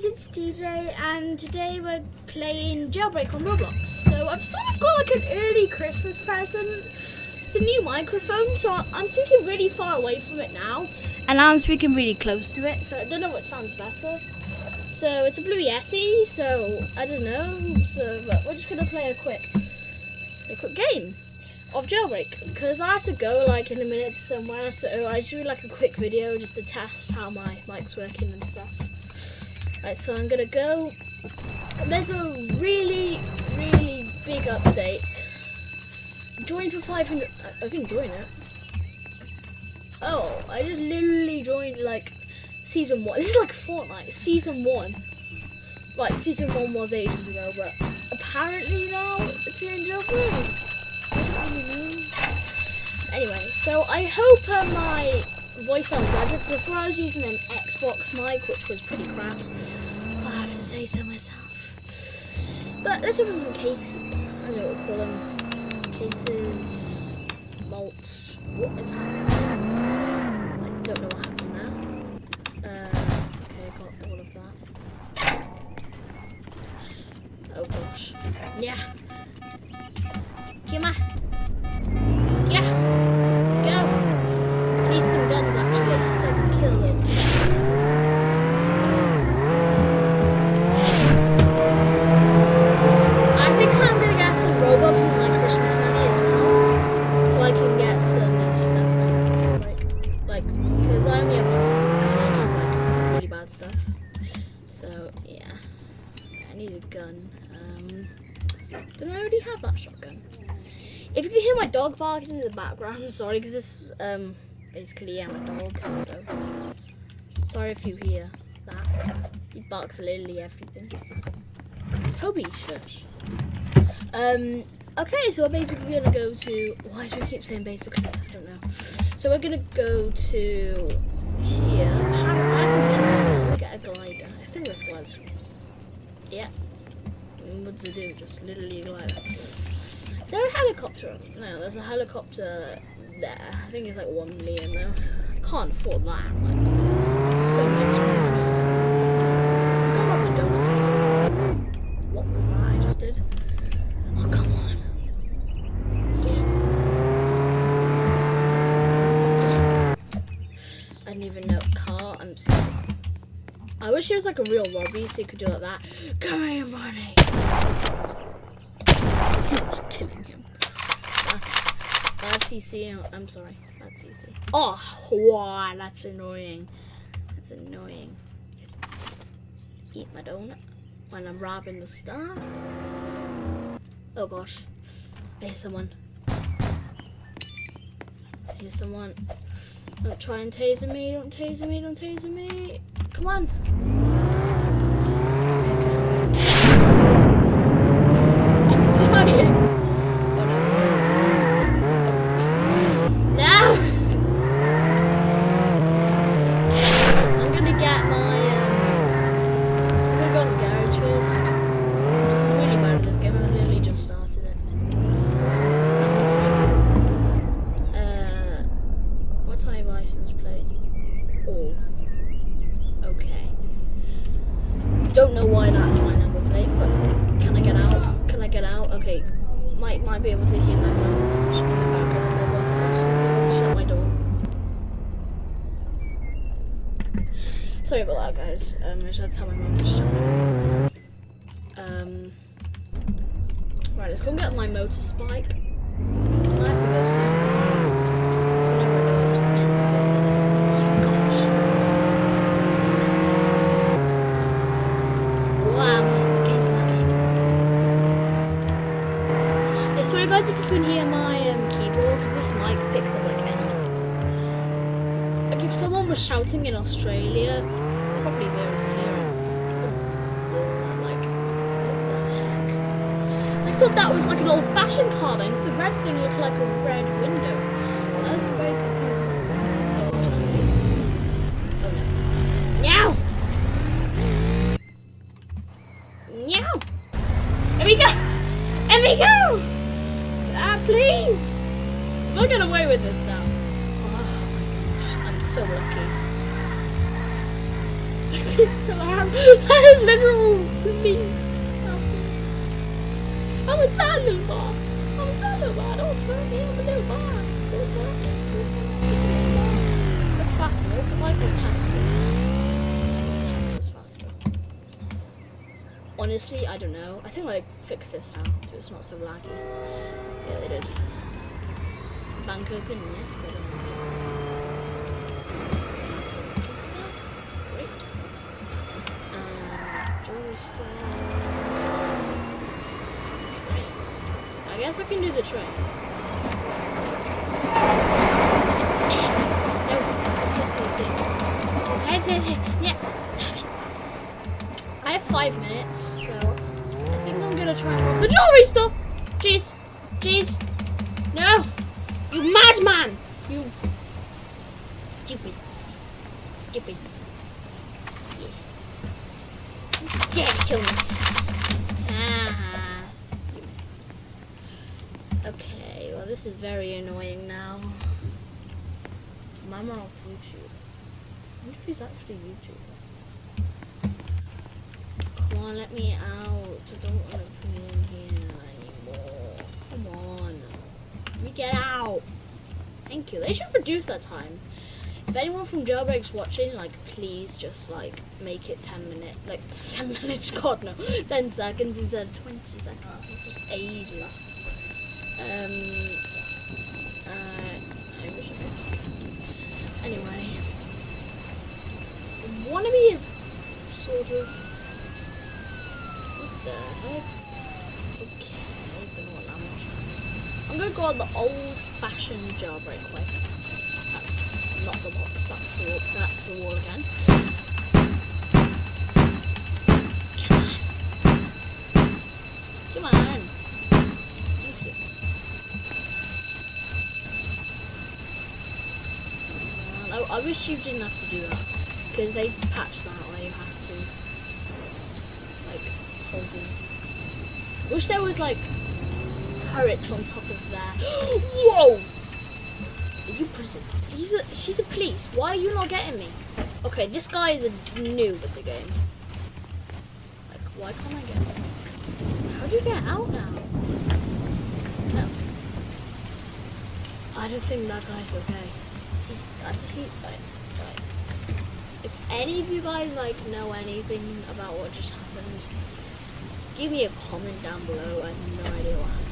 it's DJ, and today we're playing Jailbreak on Roblox. So I've sort of got like an early Christmas present. It's a new microphone, so I'm speaking really far away from it now, and now I'm speaking really close to it, so I don't know what sounds better. So it's a Blue Yeti, so I don't know. So but we're just gonna play a quick game of Jailbreak, because I have to go like in a minute somewhere, so I just do like a quick video just to test how my mic's working and stuff. Right, so I'm gonna go. There's a really big update. Join for 500. I can join it. Oh, I just literally joined like season 1. This is like Fortnite season 1. Like season 1 was ages ago, but apparently now it's in Jailbreak. Anyway, so I hope my voice sounds better. So before I was using an Xbox mic, which was pretty crap, I have to say so myself. But let's open some cases. I don't know what we call them. Cases, malts. What is happening? I don't know what happened there. Okay, I got all of that. Oh gosh. Yeah. Come on. Yeah. Go. I need some guns actually, so I can kill those pieces. I think I'm gonna get some Robux and like Christmas money as well, so I can get some new stuff like because I only have like really bad stuff. So yeah, I need a gun. Don't I already have that shotgun? If you can hear my dog barking in the background, sorry, because this basically I'm a dog, so sorry if you hear that. He barks literally everything. So. Toby, shush. Okay, so we're basically gonna go to. Why do I keep saying basically? I don't know. So we're gonna go to here. I haven't been here. Get a glider. I think that's glider. Yeah. What does it do? Just literally a glider. Is there a helicopter? No, there's a helicopter there. I think it's like 1 million though. I can't afford that. Like, it's so much money. It's got Robin Donuts. What was that I just did? Oh, come on. Yeah. I didn't even know car. I'm sorry. I wish it was like a real lobby so you could do like that. Come here, money. Just killing him. Bad CC. I'm sorry. Bad CC. Oh, wow, that's annoying. That's annoying. Just eat my donut when I'm robbing the star. Oh gosh. I hear someone. I hear someone. Don't try and taser me. Don't taser me. Don't taser me. Come on. Okay, good. I'm flying. Oh no. No! I'm gonna get my. I'm gonna go in the garage first. I'm really bad at this game. I literally just started it. What's my license plate? Oh. Okay. Don't know why that's my number plate, but can I get out? Can I get out? Okay. Might be able to hear my mum in the background. So one second, shut my door. Sorry about that, guys. I just had to tell my mum to shut my door. Right, let's go and get my motor spike. I have to go soon. So whenever I know there's the end of it. Oh my gosh. Wow, the game's lagging. Yeah, sorry guys if you can hear my keyboard, because this mic picks up like anything. Like if someone was shouting in Australia, I'd probably be able to hear it. Like, what the heck? I thought that was like an old-fashioned car then, because the red thing looked like a red window. I was very confused. Oh gosh, that's amazing. Oh no. Meow! Meow! There we go! There we go! Ah, please! We'll get away with this now. Oh my gosh, I'm so lucky. I'm is literal. Please. I'm a sandal bar. I'm a sandal bar. Don't hurt me. I'm a little bar. Don't hurt me. That's faster. What's it like with Tesla? Tesla's faster. Honestly, I don't know. I think they fixed this now, so it's not so laggy. Yeah, they did. Bank open, yes, but I don't know. Great. Jewelry store. Train. I guess I can do the train. No. Hesitate. Yeah. Damn it. I have 5 minutes, so I think I'm gonna try and rob the jewelry store. Jeez. Jeez. No. You madman! You stupid. Stupid. Yeah, kill me. Ah. Okay, well this is very annoying now. Mama off YouTube. I wonder if he's actually a YouTuber. Come on, let me out. I don't want to be in here anymore. Come on. Let me get out. Thank you. They should reduce that time. If anyone from Jailbreak's watching, like, please just, like, make it 10 minutes. Like, 10 minutes, God, no. 10 seconds instead of 20 seconds. It's just ages. I wish I fixed it. Anyway. I want to be sort of... What the heck? Okay, I don't know what that much. I'm gonna go on the old-fashioned Jailbreak way. That's not the box, that's the wall again. Come on. Come on. Thank you. I wish you didn't have to do that, because they patched that where you have to, like, hold in. Wish there was, like, turrets on top of there. Whoa! Are you prison? He's a police. Why are you not getting me? Okay, this guy is a noob at the game. Like, why can't I get him? How do you get out now? No. I don't think that guy's okay. If any of you guys like know anything about what just happened, give me a comment down below. I have no idea what happened.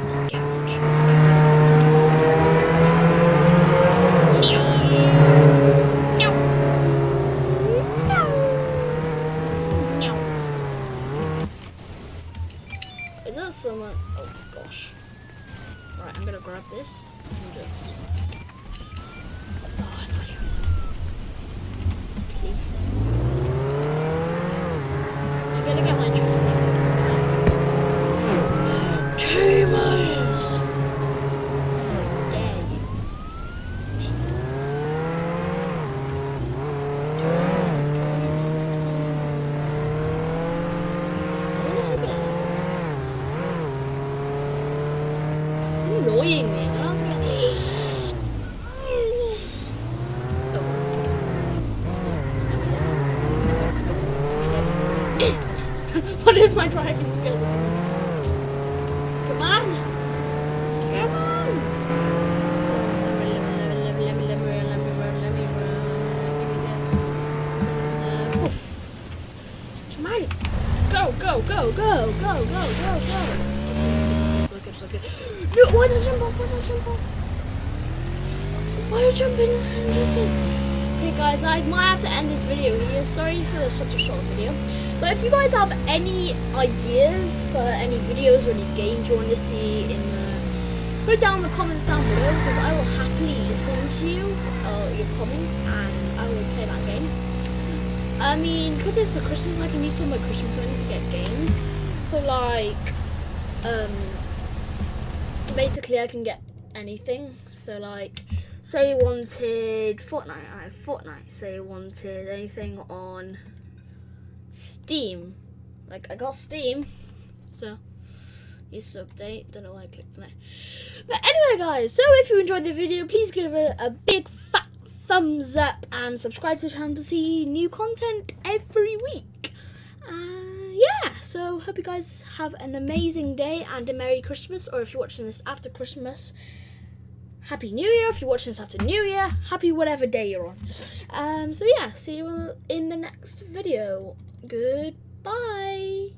Let's go. Is that someone? Oh gosh. Alright, I'm gonna grab this and just... Oh, I thought he was... Please. I'm gonna get my trust in Gamers! Dead. It's annoying me. I don't think What is my driving skills? Come on! Come on! Come on! Go! No, why did I jump off? Why are you jumping? Okay guys, I might have to end this video here. Sorry for such a short video. But if you guys have any ideas for any videos or any games you want to see in the... Put it down in the comments down below, because I will happily listen to you, your comments, and I will play that game. I mean, because it's Christmas, I can use some of my Christmas money to get games. So like, basically I can get anything. So like, say you wanted Fortnite, I had Fortnite. Say you wanted anything on Steam, like I got Steam, so needs to update. Don't know why I clicked on it. But anyway guys, so if you enjoyed the video, please give it a big fat thumbs up and subscribe to the channel to see new content every week. Yeah, so hope you guys have an amazing day and a Merry Christmas, or if you're watching this after Christmas, Happy New Year. If you're watching this after New Year, happy whatever day you're on. So yeah, see you in the next video. Goodbye.